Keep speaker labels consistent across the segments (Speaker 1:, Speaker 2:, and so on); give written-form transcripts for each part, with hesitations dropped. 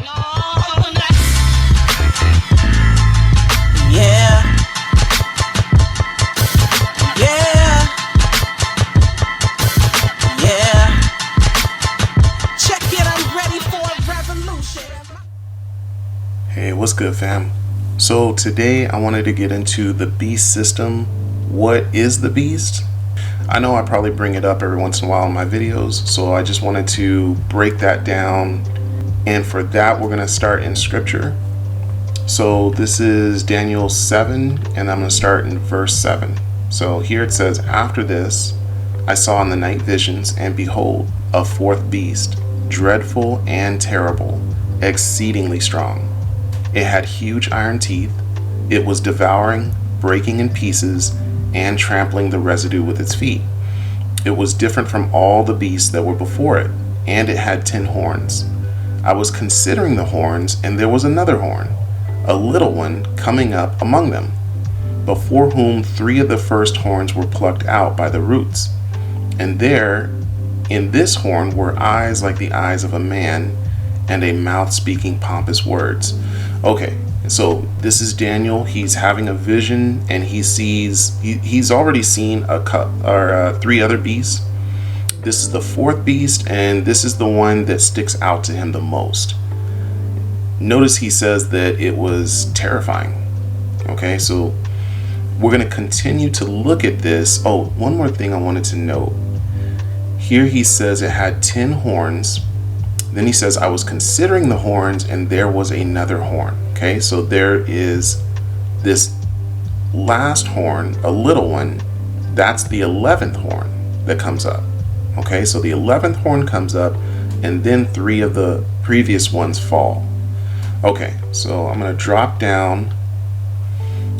Speaker 1: Yeah. Yeah. Yeah. Check it, I'm ready for a revolution.
Speaker 2: Hey, what's good, fam? So today I wanted to get into the beast system. What is the beast? I know I probably bring it up every once in a while in my videos, so I just wanted to break that down. And for that, we're going to start in scripture. So this is Daniel 7, and I'm going to start in verse 7. So here it says, "After this, I saw in the night visions, and behold, a fourth beast, dreadful and terrible, exceedingly strong. It had huge iron teeth. It was devouring, breaking in pieces, and trampling the residue with its feet. It was different from all the beasts that were before it, and it had 10 horns. I was considering the horns, and there was another horn, a little one, coming up among them, before whom 3 of the first horns were plucked out by the roots. And there, in this horn, were eyes like the eyes of a man, and a mouth speaking pompous words." Okay, so this is Daniel. He's having a vision, and he's already seen 3 other beasts. This is the 4th beast, and this is the one that sticks out to him the most. Notice he says that it was terrifying. Okay, so we're going to continue to look at this. Oh, one more thing I wanted to note. Here he says it had 10 horns. Then he says, "I was considering the horns, and there was another horn." Okay, so there is this last horn, a little one. That's the 11th horn that comes up. Okay, so the 11th horn comes up, and then 3 of the previous ones fall. Okay, so I'm going to drop down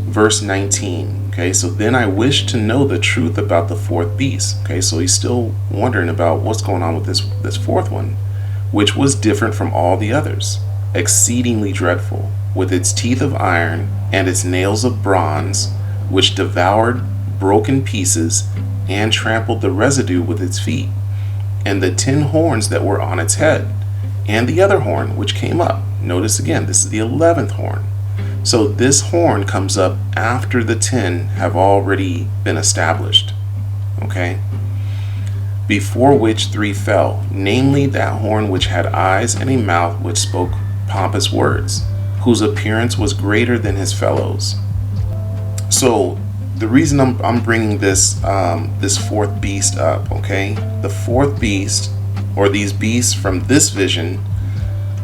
Speaker 2: verse 19. Okay, so "Then I wished to know the truth about the 4th beast." Okay, so he's still wondering about what's going on with this 4th one, "which was different from all the others, exceedingly dreadful, with its teeth of iron and its nails of bronze, which devoured, broke in pieces, and trampled the residue with its feet, and the 10 horns that were on its head, and the other horn which came up." Notice again, this is the 11th horn. So this horn comes up after the 10 have already been established. Okay? "Before which 3 fell, namely that horn which had eyes and a mouth which spoke pompous words, whose appearance was greater than his fellows." So the reason I'm bringing this 4th beast up, okay? The 4th beast, or these beasts from this vision,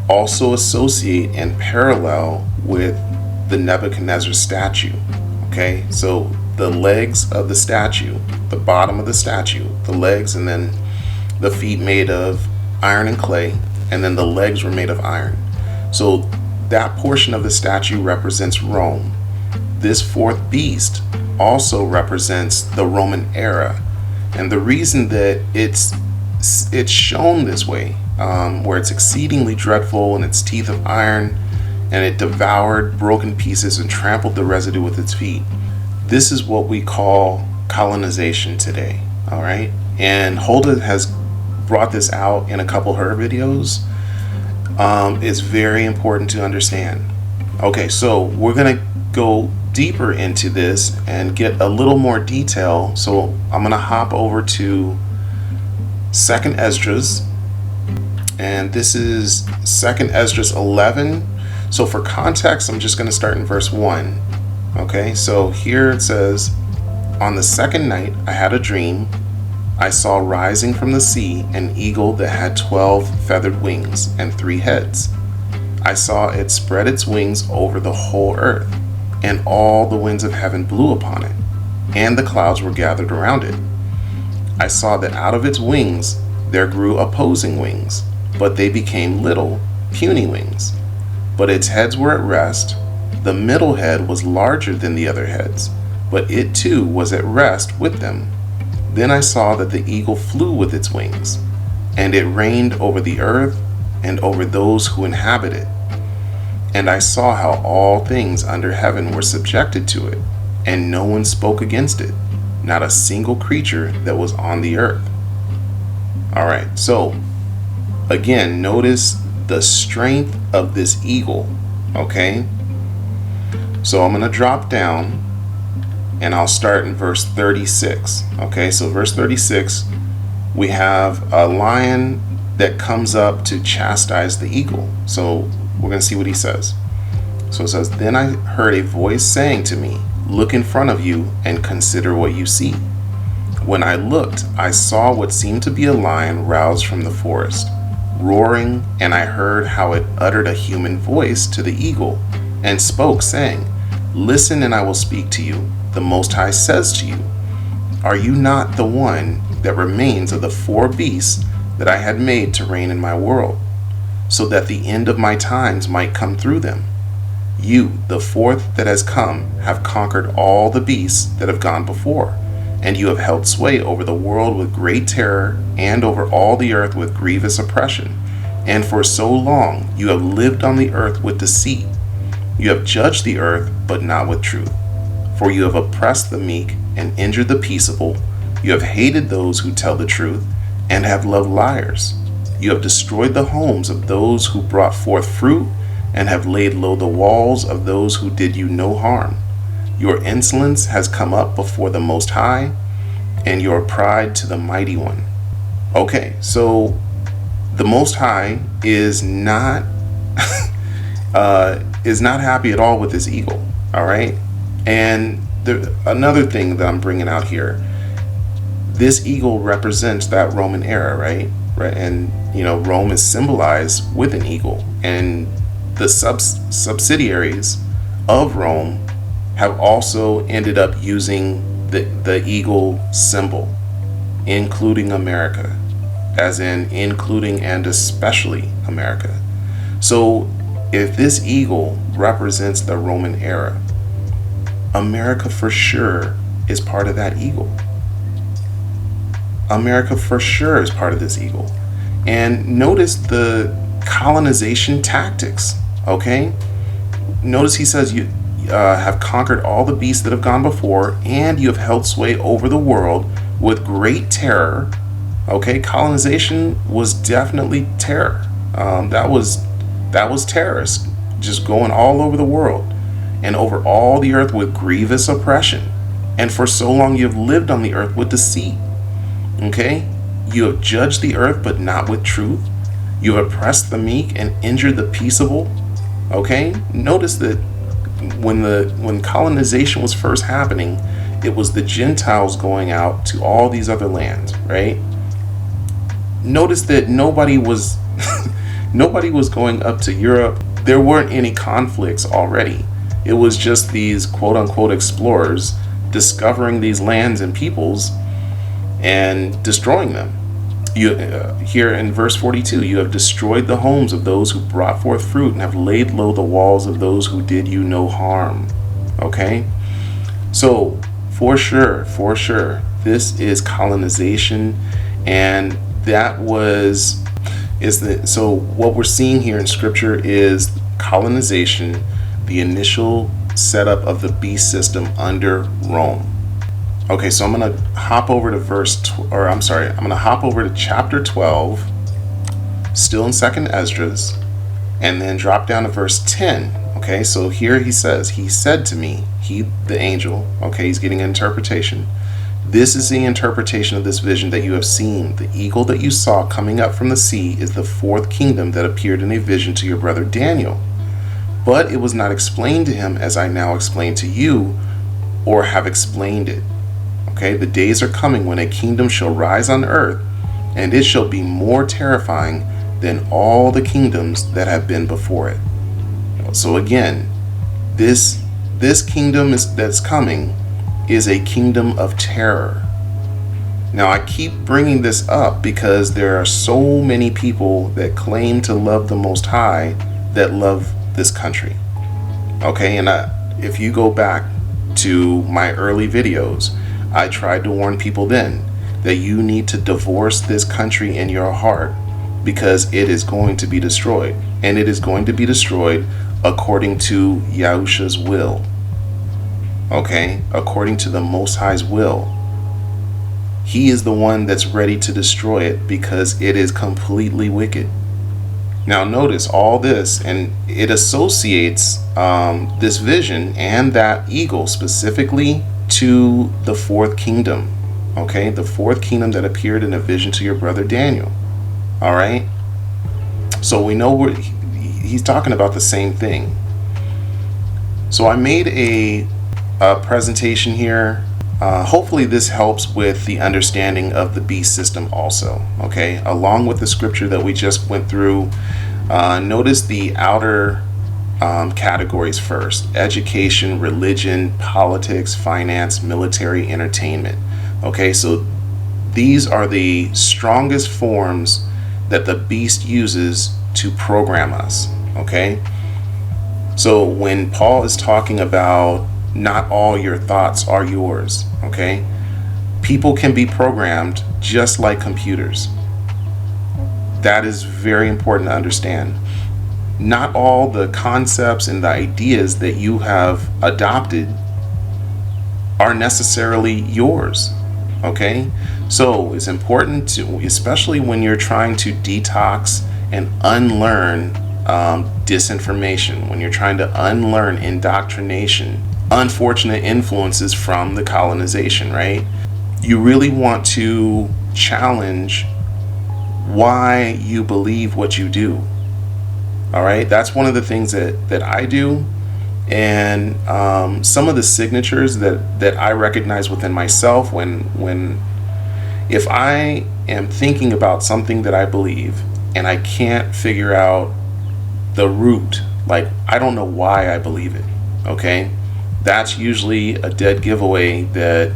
Speaker 2: also associate and parallel with the Nebuchadnezzar statue. Okay, so the legs of the statue, the bottom of the statue, the legs, and then the feet made of iron and clay, and then the legs were made of iron. So that portion of the statue represents Rome. This 4th beast also represents the Roman era, and the reason that it's shown this way, where it's exceedingly dreadful and its teeth of iron, and it devoured, broke in pieces, and trampled the residue with its feet. This is what we call colonization today, all right? And Hulda has brought this out in a couple of her videos. It's very important to understand. Okay, so we're going to go deeper into this and get a little more detail. So I'm going to hop over to 2nd Esdras, and this is 2nd Esdras 11. So for context, I'm just going to start in verse 1. Okay, so here it says, "On the 2nd night I had a dream. I saw rising from the sea an eagle that had 12 feathered wings and 3 heads. I saw it spread its wings over the whole earth, and all the winds of heaven blew upon it, and the clouds were gathered around it. I saw that out of its wings there grew opposing wings, but they became little, puny wings. But its heads were at rest. The middle head was larger than the other heads, but it too was at rest with them. Then I saw that the eagle flew with its wings, and it reigned over the earth and over those who inhabit it. And I saw how all things under heaven were subjected to it, and no one spoke against it, not a single creature that was on the earth." All right, so again, notice the strength of this eagle. Okay? So I'm going to drop down and I'll start in verse 36. Okay, so verse 36, we have a lion that comes up to chastise the eagle. So we're going to see what he says. So it says, "Then I heard a voice saying to me, 'Look in front of you and consider what you see.' When I looked, I saw what seemed to be a lion roused from the forest, roaring, and I heard how it uttered a human voice to the eagle and spoke, saying, 'Listen, and I will speak to you. The Most High says to you, are you not the one that remains of the 4 beasts that I had made to reign in my world, so that the end of my times might come through them? You, the 4th that has come, have conquered all the beasts that have gone before, and you have held sway over the world with great terror, and over all the earth with grievous oppression. And for so long you have lived on the earth with deceit. You have judged the earth, but not with truth. For you have oppressed the meek and injured the peaceable. You have hated those who tell the truth, and have loved liars. You have destroyed the homes of those who brought forth fruit, and have laid low the walls of those who did you no harm. Your insolence has come up before the Most High, and your pride to the Mighty One." Okay, so the Most High is not happy at all with this eagle. All right, and another thing that I'm bringing out here, this eagle represents that Roman era, right? And Rome is symbolized with an eagle, and the subsidiaries of Rome have also ended up using the eagle symbol, including America, as in including and especially America. So if this eagle represents the Roman era, America for sure is part of that eagle. America for sure is part of this eagle. And notice the colonization tactics, okay? Notice he says you have conquered all the beasts that have gone before, and you have held sway over the world with great terror. Okay, colonization was definitely terror. That was terrorists just going all over the world and over all the earth with grievous oppression. And for so long you have lived on the earth with deceit. Okay, you have judged the earth, but not with truth. You have oppressed the meek and injured the peaceable. Okay, notice that when colonization was first happening, it was the Gentiles going out to all these other lands, right? Notice that nobody was going up to Europe. There weren't any conflicts already. It was just these quote-unquote explorers discovering these lands and peoples and destroying them. Here in verse 42, you have destroyed the homes of those who brought forth fruit, and have laid low the walls of those who did you no harm. Okay, so for sure, this is colonization, and so what we're seeing here in Scripture is colonization, the initial setup of the beast system under Rome. Okay, so I'm going to hop over to chapter 12, still in 2nd Esdras, and then drop down to verse 10. Okay, so here he says, "He said to me," the angel, okay, he's getting an interpretation. "This is the interpretation of this vision that you have seen. The eagle that you saw coming up from the sea is the 4th kingdom that appeared in a vision to your brother Daniel. But it was not explained to him as I now explain to you, or have explained it. Okay, the days are coming when a kingdom shall rise on earth, and it shall be more terrifying than all the kingdoms that have been before it." So again, this kingdom that's coming is a kingdom of terror. Now I keep bringing this up because there are so many people that claim to love the Most High that love this country. Okay, and if you go back to my early videos, I tried to warn people then that you need to divorce this country in your heart, because it is going to be destroyed, and it is going to be destroyed according to Yahusha's will. Okay, according to the Most High's will. He is the one that's ready to destroy it because it is completely wicked. Now notice all this, and it associates this vision and that eagle specifically to the fourth kingdom. Okay, the fourth kingdom that appeared in a vision to your brother Daniel. All right, so we know he's talking about the same thing. So I made a presentation here. Hopefully this helps with the understanding of the beast system also. Okay, along with the scripture that we just went through. Notice the outer categories first: education, religion, politics, finance, military, entertainment. Okay, so these are the strongest forms that the beast uses to program us. Okay, so when Paul is talking about not all your thoughts are yours, okay, people can be programmed just like computers. That is very important to understand. Not all the concepts and the ideas that you have adopted are necessarily yours. Okay? So it's important to, especially when you're trying to detox and unlearn disinformation, when you're trying to unlearn indoctrination, unfortunate influences from the colonization, right? You really want to challenge why you believe what you do. All right, that's one of the things that I do, and some of the signatures that I recognize within myself when if I am thinking about something that I believe and I can't figure out the root, like I don't know why I believe it, okay, that's usually a dead giveaway that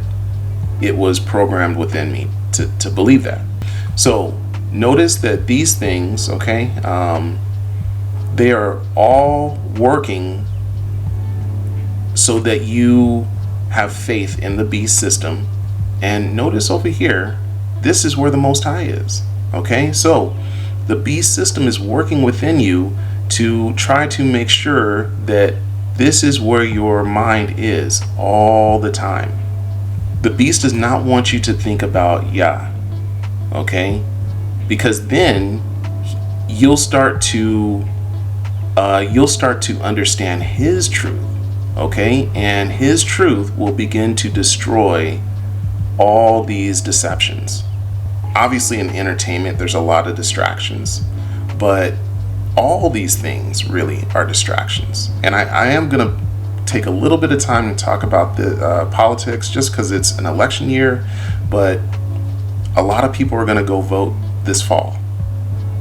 Speaker 2: it was programmed within me to believe that. So notice that these things, okay, they are all working so that you have faith in the beast system. And notice over here, this is where the Most High is. Okay, so the beast system is working within you to try to make sure that this is where your mind is all the time. The beast does not want you to think about Yah, okay? Because then you'll start to understand his truth, okay? And his truth will begin to destroy all these deceptions. Obviously in entertainment there's a lot of distractions, but all these things really are distractions. And I am going to take a little bit of time to talk about the politics, just because it's an election year, but a lot of people are going to go vote this fall.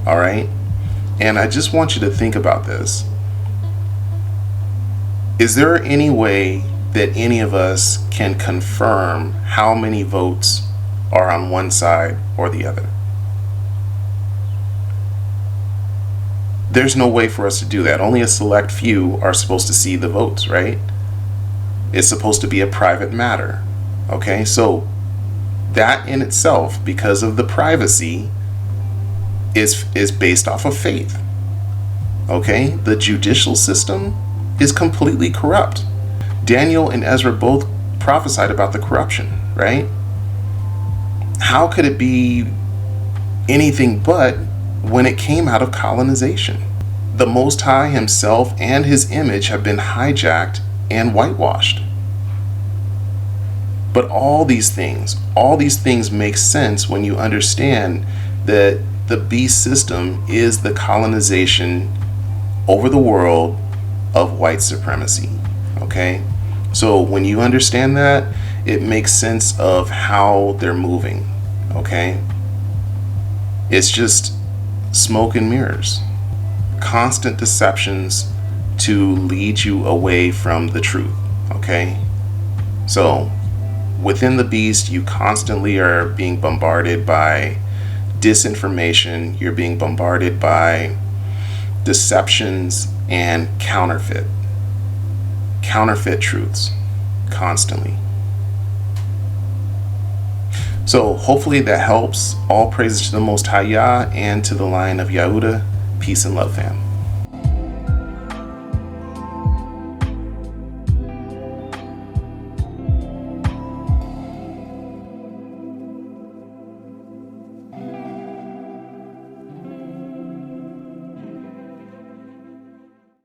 Speaker 2: All right, and I just want you to think about this. Is there any way that any of us can confirm how many votes are on one side or the other? There's no way for us to do that. Only a select few are supposed to see the votes, right? It's supposed to be a private matter. Okay, so that in itself, because of the privacy, is based off of faith. Okay, the judicial system is completely corrupt. Daniel and Ezra both prophesied about the corruption, right? How could it be anything but when it came out of colonization? The Most High himself and his image have been hijacked and whitewashed. But all these things make sense when you understand that the beast system is the colonization over the world of white supremacy. Okay? So when you understand that, it makes sense of how they're moving. Okay? It's just smoke and mirrors. Constant deceptions to lead you away from the truth. Okay? So within the beast, you constantly are being bombarded by disinformation. You're being bombarded by deceptions and counterfeit truths constantly. So hopefully that helps. All praises to the Most High Yah and to the Lion of Yahudah. Peace and love, fam.